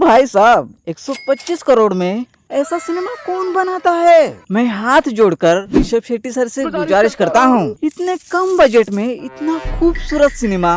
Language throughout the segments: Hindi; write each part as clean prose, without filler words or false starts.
भाई साहब 125 करोड़ में ऐसा सिनेमा कौन बनाता है? मैं हाथ जोड़कर ऋषभ शेट्टी सर से गुजारिश करता हूँ, इतने कम बजट में इतना खूबसूरत सिनेमा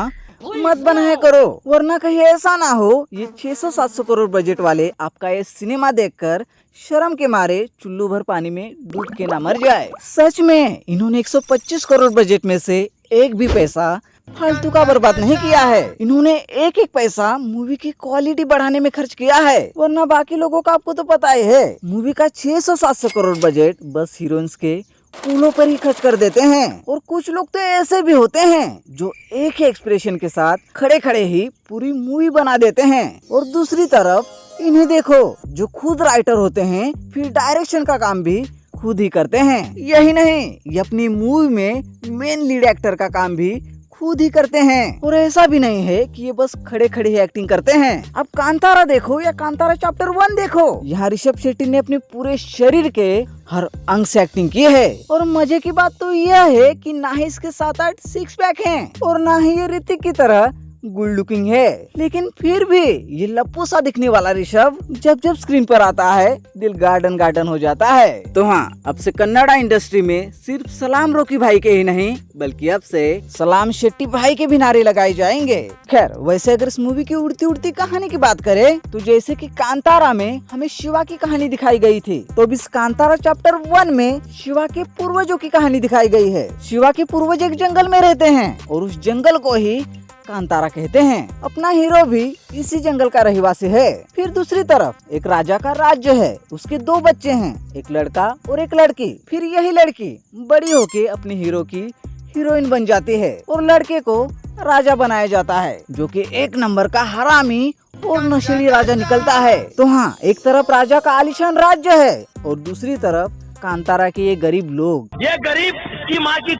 मत बनाया करो, वरना कहीं ऐसा ना हो ये 600-700 करोड़ बजट वाले आपका ये सिनेमा देखकर शर्म के मारे चुल्लू भर पानी में डूब के ना मर जाए। सच में इन्होंने 125 करोड़ बजट में से एक भी पैसा फालतू का बर्बाद नहीं किया है। इन्होंने एक एक पैसा मूवी की क्वालिटी बढ़ाने में खर्च किया है, वरना बाकी लोगों का आपको तो पता ही है, मूवी का 600-700 करोड़ बजट बस हीरोइंस के फूलों पर ही खर्च कर देते हैं। और कुछ लोग तो ऐसे भी होते हैं जो एक ही एक्सप्रेशन के साथ खड़े खड़े ही पूरी मूवी बना देते हैं। और दूसरी तरफ इन्हें देखो, जो खुद राइटर होते हैं, फिर डायरेक्शन का काम भी खुद ही करते हैं। यही नहीं, ये अपनी मूवी में मेन लीड एक्टर का काम भी खुद ही करते हैं। और ऐसा भी नहीं है कि ये बस खड़े खड़े ही एक्टिंग करते हैं। अब कांतारा देखो या कांतारा चैप्टर 1 देखो, यहाँ ऋषभ शेट्टी ने अपने पूरे शरीर के हर अंग से एक्टिंग की है। और मजे की बात तो यह है कि ना ही इसके 7-8 सिक्स पैक हैं और ना ही ये ऋतिक की तरह गुड लुकिंग है, लेकिन फिर भी ये लप्पू सा दिखने वाला ऋषभ जब जब स्क्रीन पर आता है दिल गार्डन गार्डन हो जाता है। तो हाँ, अब से कन्नड़ा इंडस्ट्री में सिर्फ सलाम रोकी भाई के ही नहीं, बल्कि अब से सलाम शेट्टी भाई के भी नारे लगाए जाएंगे। खैर, वैसे अगर इस मूवी की उड़ती उड़ती कहानी की बात करें तो जैसे कि कांतारा में हमें शिवा की कहानी दिखाई गई थी, तो इस कांतारा चैप्टर 1 में शिवा के पूर्वजों की कहानी दिखाई गई है। शिवा के पूर्वज एक जंगल में रहते हैं और उस जंगल को ही कांतारा कहते हैं। अपना हीरो भी इसी जंगल का रहवासी है। फिर दूसरी तरफ एक राजा का राज्य है, उसके 2 बच्चे हैं, एक लड़का और एक लड़की। फिर यही लड़की बड़ी होके अपने हीरो की हीरोइन बन जाती है और लड़के को राजा बनाया जाता है, जो कि एक नंबर का हरामी और नशीली राजा निकलता है। तो हाँ, एक तरफ राजा का आलीशान राज्य है और दूसरी तरफ कांतारा के ये गरीब लोग। ये गरीब की माँ की।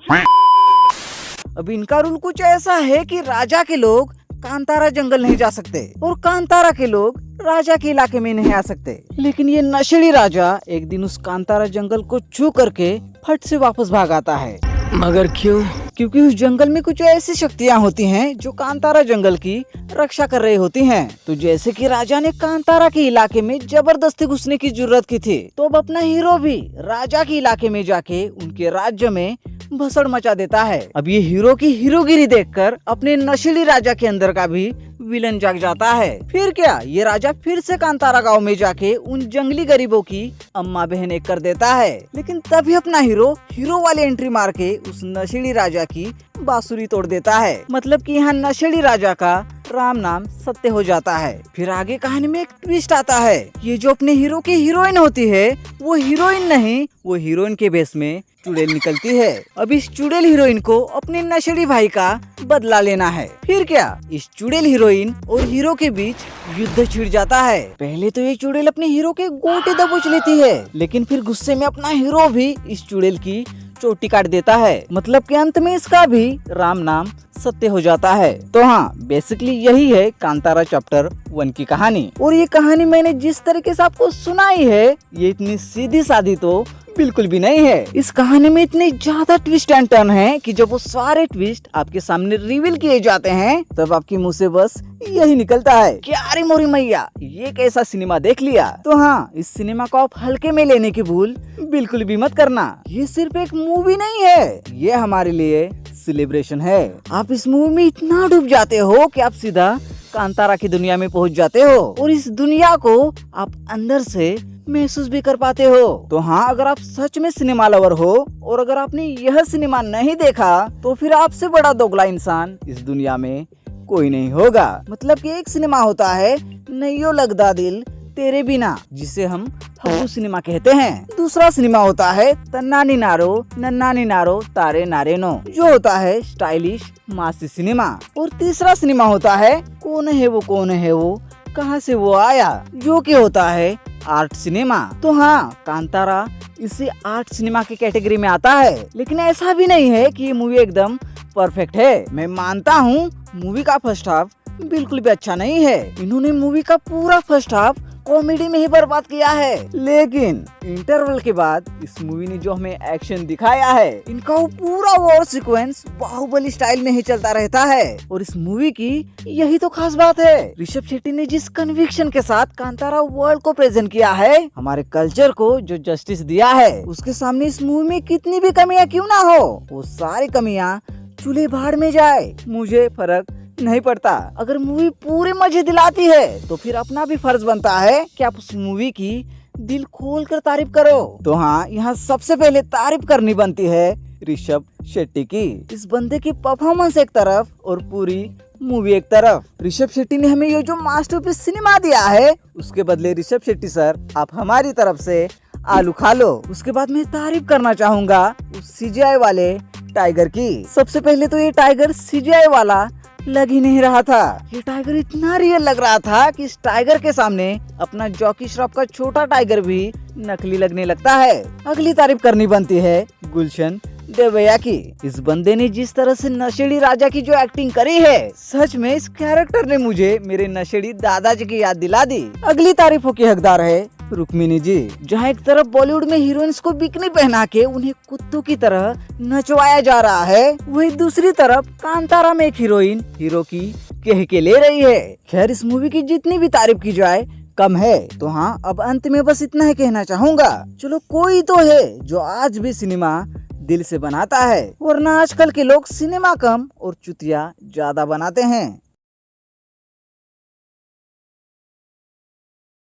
अब इनका रूल कुछ ऐसा है कि राजा के लोग कांतारा जंगल नहीं जा सकते और कांतारा के लोग राजा के इलाके में नहीं आ सकते। लेकिन ये नशेड़ी राजा एक दिन उस कांतारा जंगल को छू करके फट से वापस भाग आता है। मगर क्यों? क्योंकि उस जंगल में कुछ ऐसी शक्तियाँ होती हैं जो कांतारा जंगल की रक्षा कर रही होती हैं। तो जैसे कि राजा ने कांतारा के इलाके में जबरदस्ती घुसने की जरूरत की थी, तो अब अपना हीरो भी राजा के इलाके में जाके उनके राज्य में भसड़ मचा देता है। अब ये हीरो की हीरोगिरी देखकर अपने नशीली राजा के अंदर का भी विलन जाग जाता है। फिर क्या, ये राजा फिर से कांतारा गांव में जाके उन जंगली गरीबों की अम्मा बहन एक कर देता है। लेकिन तभी अपना हीरो वाली एंट्री मार के उस नशेड़ी राजा की बांसुरी तोड़ देता है। मतलब कि यहाँ नशेड़ी राजा का राम नाम सत्य हो जाता है। फिर आगे कहानी में एक ट्विस्ट आता है। ये जो अपने हीरो की हीरोइन होती है, वो हीरोइन नहीं, वो हीरोइन के भेष में चुड़ैल निकलती है। अब इस चुड़ैल हीरोइन को अपने नशेड़ी भाई का बदला लेना है। फिर क्या, इस चुड़ैल हीरोइन और हीरो के बीच युद्ध छिड़ जाता है। पहले तो ये चुड़ैल अपने हीरो के गोटे दबोच लेती है, लेकिन फिर गुस्से में अपना हीरो भी इस चुड़ैल की चोटी काट देता है। मतलब कि अंत में इसका भी राम नाम सत्य हो जाता है। तो हाँ, बेसिकली यही है कांतारा चैप्टर 1 की कहानी। और ये कहानी मैंने जिस तरीके से आपको सुनाई है, ये इतनी सीधी सादी तो बिल्कुल भी नहीं है। इस कहानी में इतने ज्यादा ट्विस्ट एंड टर्न है कि जब वो सारे ट्विस्ट आपके सामने रिवील किए जाते हैं, तब आपके मुंह से बस यही निकलता है कि अरे मोरी मैया, ये कैसा सिनेमा देख लिया। तो हाँ, इस सिनेमा को आप हल्के में लेने की भूल बिल्कुल भी मत करना। ये सिर्फ एक मूवी नहीं है, ये हमारे लिए सेलिब्रेशन है। आप इस मूवी में इतना डूब जाते हो कि आप सीधा कांतारा की दुनिया में पहुंच जाते हो और इस दुनिया को आप अंदर से महसूस भी कर पाते हो। तो हाँ, अगर आप सच में सिनेमा लवर हो और अगर आपने यह सिनेमा नहीं देखा, तो फिर आपसे बड़ा दोगला इंसान इस दुनिया में कोई नहीं होगा। मतलब कि एक सिनेमा होता है नैयो लगदा दिल तेरे बिना, जिसे हम हबू सिनेमा कहते हैं। दूसरा सिनेमा होता है तन्नानी नारो नन्नानी नारो तारे नारेनो, जो होता है स्टाइलिश मासी सिनेमा। और तीसरा सिनेमा होता है कौन है वो कहाँ से वो आया, जो कि होता है आर्ट सिनेमा। तो हाँ, कांतारा इसी आर्ट सिनेमा की कैटेगरी में आता है। लेकिन ऐसा भी नहीं है कि ये मूवी एकदम परफेक्ट है। मैं मानता हूँ मूवी का फर्स्ट हाफ बिल्कुल भी अच्छा नहीं है। इन्होंने मूवी का पूरा फर्स्ट हाफ कॉमेडी में ही बर्बाद किया है। लेकिन इंटरवल के बाद इस मूवी ने जो हमें एक्शन दिखाया है, इनका वो पूरा वॉर सीक्वेंस बाहुबली स्टाइल में ही चलता रहता है। और इस मूवी की यही तो खास बात है। ऋषभ शेट्टी ने जिस कन्विक्शन के साथ कांतारा वर्ल्ड को प्रेजेंट किया है, हमारे कल्चर को जो जस्टिस दिया है, उसके सामने इस मूवी में कितनी भी कमियां क्यों ना हो, वो सारी कमियां चूल्हे भाड़ में जाए, मुझे फर्क नहीं पड़ता। अगर मूवी पूरे मजे दिलाती है तो फिर अपना भी फर्ज बनता है कि आप उस मूवी की दिल खोल कर तारीफ करो। तो हाँ, यहाँ सबसे पहले तारीफ करनी बनती है ऋषभ शेट्टी की। इस बंदे की परफॉर्मेंस एक तरफ और पूरी मूवी एक तरफ। ऋषभ शेट्टी ने हमें ये जो मास्टरपीस सिनेमा दिया है, उसके बदले ऋषभ शेट्टी सर, आप हमारी तरफ से आलू खा लो। उसके बाद मैं तारीफ करना चाहूँगा उस सीजीआई वाले टाइगर की। सबसे पहले तो ये टाइगर सीजीआई वाला लग ही नहीं रहा था। ये टाइगर इतना रियल लग रहा था कि इस टाइगर के सामने अपना जॉकी श्रॉफ का छोटा टाइगर भी नकली लगने लगता है। अगली तारीफ करनी बनती है गुलशन देवैया की। इस बंदे ने जिस तरह से नशेड़ी राजा की जो एक्टिंग करी है, सच में इस कैरेक्टर ने मुझे मेरे नशेड़ी दादाजी की याद दिला दी। अगली तारीफों की हकदार है रुक्मिणी जी। जहाँ एक तरफ बॉलीवुड में हीरोइंस को बिकनी पहना के उन्हें कुत्तों की तरह नचवाया जा रहा है, वही दूसरी तरफ कांतारा में एक हीरोइन हीरो की कह के ले रही है। खैर, इस मूवी की जितनी भी तारीफ की जाए कम है। तो हाँ, अब अंत में बस इतना ही कहना चाहूँगा, चलो कोई तो है जो आज भी सिनेमा दिल से बनाता है, वरना आजकल के लोग सिनेमा कम और चुतिया ज्यादा बनाते हैं।